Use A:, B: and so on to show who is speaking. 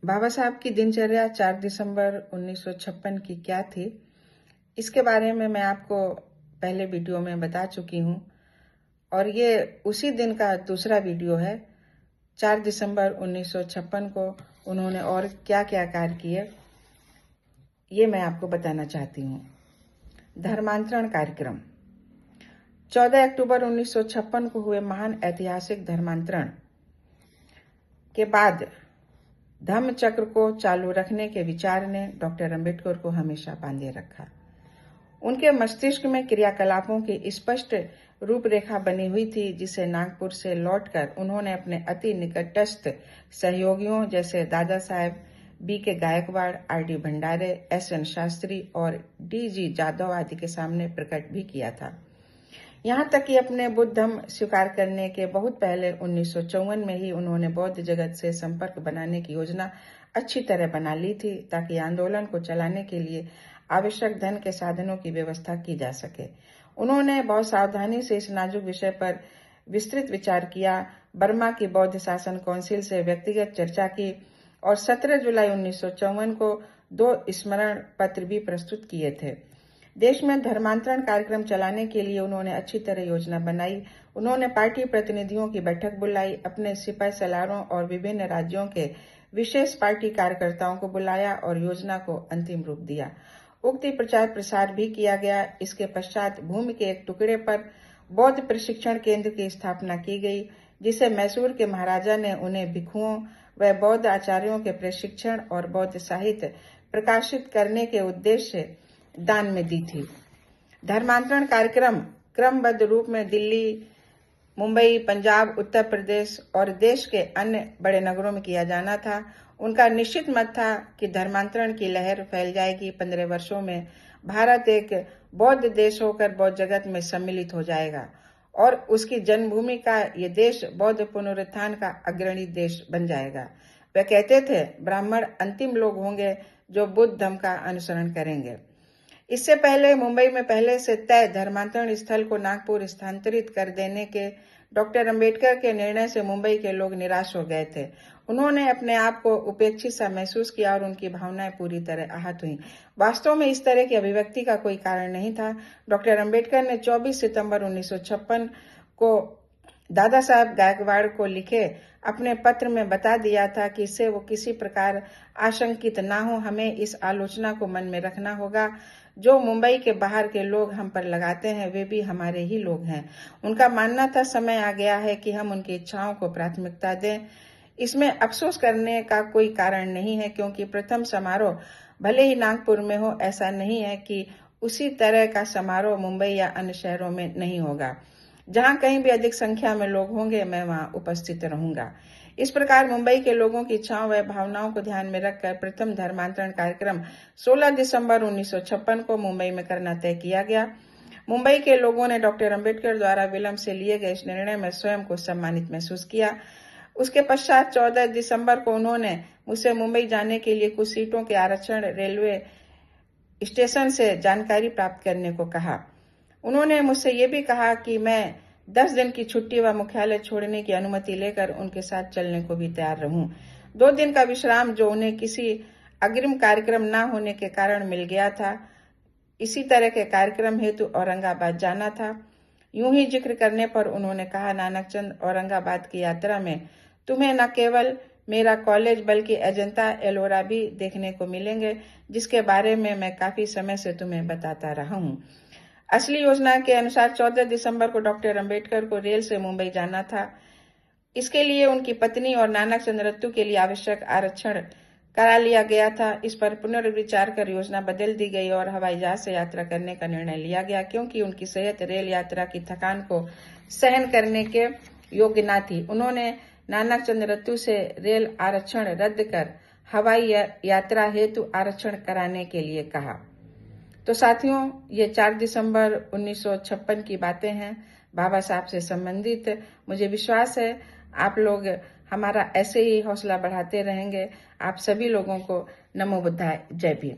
A: बाबा साहब की दिनचर्या 4 दिसंबर 1956 की क्या थी, इसके बारे में मैं आपको पहले वीडियो में बता चुकी हूँ और ये उसी दिन का दूसरा वीडियो है। 4 दिसंबर 1956 को उन्होंने और क्या-क्या कार्य किए, ये मैं आपको बताना चाहती हूँ। धर्मांतरण कार्यक्रम 14 अक्टूबर 1956 को हुए महान ऐतिहासिक धर्मांतरण के बाद धम्म चक्र को चालू रखने के विचार ने डॉक्टर अंबेडकर को हमेशा बांधे रखा। उनके मस्तिष्क में क्रियाकलापों की स्पष्ट रूपरेखा बनी हुई थी, जिसे नागपुर से लौटकर उन्होंने अपने अति निकटस्थ सहयोगियों जैसे दादा साहेब B.K. गायकवाड़, R.D. भंडारे, S.N. शास्त्री और D.G. जाधव आदि के सामने प्रकट भी किया था। यहाँ तक कि अपने बुद्ध धर्म स्वीकार करने के बहुत पहले 1954 में ही उन्होंने बौद्ध जगत से संपर्क बनाने की योजना अच्छी तरह बना ली थी, ताकि आंदोलन को चलाने के लिए आवश्यक धन के साधनों की व्यवस्था की जा सके। उन्होंने बहुत सावधानी से इस नाजुक विषय पर विस्तृत विचार किया, बर्मा की बौद्ध शासन काउंसिल से व्यक्तिगत चर्चा की और 17 जुलाई 1954 को 2 स्मरण पत्र भी प्रस्तुत किए थे। देश में धर्मांतरण कार्यक्रम चलाने के लिए उन्होंने अच्छी तरह योजना बनाई। उन्होंने पार्टी प्रतिनिधियों की बैठक बुलाई, अपने सिपाही सलारों और विभिन्न राज्यों के विशेष पार्टी कार्यकर्ताओं को बुलाया और योजना को अंतिम रूप दिया। उक्त प्रचार प्रसार भी किया गया। इसके पश्चात भूमि के एक टुकड़े पर बौद्ध प्रशिक्षण केंद्र की स्थापना की गई, जिसे मैसूर के महाराजा ने उन्हें भिक्षुओं व बौद्ध आचार्यों के प्रशिक्षण और बौद्ध साहित्य प्रकाशित करने के उद्देश्य से दान में दी थी। धर्मांतरण कार्यक्रम क्रमबद्ध रूप में दिल्ली, मुंबई, पंजाब, उत्तर प्रदेश और देश के अन्य बड़े नगरों में किया जाना था। उनका निश्चित मत था कि धर्मांतरण की लहर फैल जाएगी। 15 वर्षों में भारत एक बौद्ध देश होकर बौद्ध जगत में सम्मिलित हो जाएगा और उसकी जन्मभूमि का ये देश बौद्ध पुनरुत्थान का अग्रणी देश बन जाएगा। वे कहते थे, ब्राह्मण अंतिम लोग होंगे जो बुद्ध धर्म का अनुसरण करेंगे। इससे पहले मुंबई में पहले से तय धर्मांतरण स्थल को नागपुर स्थानांतरित कर देने के डॉक्टर अंबेडकर के निर्णय से मुंबई के लोग निराश हो गए थे। उन्होंने अपने आप को उपेक्षित सा महसूस किया और उनकी भावनाएं पूरी तरह आहत हुई। वास्तव में इस तरह की अभिव्यक्ति का कोई कारण नहीं था। डॉक्टर अंबेडकर ने 24 सितंबर 1956 को दादा साहब गायकवाड़ को लिखे अपने पत्र में बता दिया था कि इससे वो किसी प्रकार आशंकित ना हो। हमें इस आलोचना को मन में रखना होगा, जो मुंबई के बाहर के लोग हम पर लगाते हैं वे भी हमारे ही लोग हैं। उनका मानना था, समय आ गया है कि हम उनकी इच्छाओं को प्राथमिकता दें। इसमें अफसोस करने का कोई कारण नहीं है, क्योंकि प्रथम समारोह भले ही नागपुर में हो, ऐसा नहीं है कि उसी तरह का समारोह मुंबई या अन्य शहरों में नहीं होगा। जहां कहीं भी अधिक संख्या में लोग होंगे, मैं वहां उपस्थित रहूंगा। इस प्रकार मुंबई के लोगों की इच्छाओं व भावनाओं को ध्यान में रखकर प्रथम धर्मांतरण कार्यक्रम 16 दिसंबर 1956 को मुंबई में करना तय किया गया। मुंबई के लोगों ने डॉक्टर अंबेडकर द्वारा विलंब से लिए गए इस निर्णय में स्वयं को सम्मानित महसूस किया। उसके पश्चात 14 दिसंबर को उन्होंने मुझसे मुंबई जाने के लिए कुछ सीटों के आरक्षण रेलवे स्टेशन से जानकारी प्राप्त करने को कहा। उन्होंने मुझसे ये भी कहा कि मैं 10 दिन की छुट्टी व मुख्यालय छोड़ने की अनुमति लेकर उनके साथ चलने को भी तैयार रहूं। 2 दिन का विश्राम जो उन्हें किसी अग्रिम कार्यक्रम न होने के कारण मिल गया था, इसी तरह के कार्यक्रम हेतु औरंगाबाद जाना था। यूं ही जिक्र करने पर उन्होंने कहा, नानकचंद, औरंगाबाद की यात्रा में तुम्हें न केवल मेरा कॉलेज बल्कि अजंता एलोरा भी देखने को मिलेंगे, जिसके बारे में मैं काफी समय से तुम्हें बताता रहा हूं। असली योजना के अनुसार 14 दिसंबर को डॉक्टर अंबेडकर को रेल से मुंबई जाना था। इसके लिए उनकी पत्नी और नानक चंद्रत्तु के लिए आवश्यक आरक्षण करा लिया गया था। इस पर पुनर्विचार कर योजना बदल दी गई और हवाई जहाज से यात्रा करने का निर्णय लिया गया, क्योंकि उनकी सेहत रेल यात्रा की थकान को सहन करने के योग्य न थी। उन्होंने नानक चंद्रत्तु से रेल आरक्षण रद्द कर हवाई यात्रा हेतु आरक्षण कराने के लिए कहा। तो साथियों, ये 4 दिसंबर 1956 की बातें हैं, बाबा साहब से संबंधित। मुझे विश्वास है आप लोग हमारा ऐसे ही हौसला बढ़ाते रहेंगे। आप सभी लोगों को नमो बुद्धाय, जय भीम।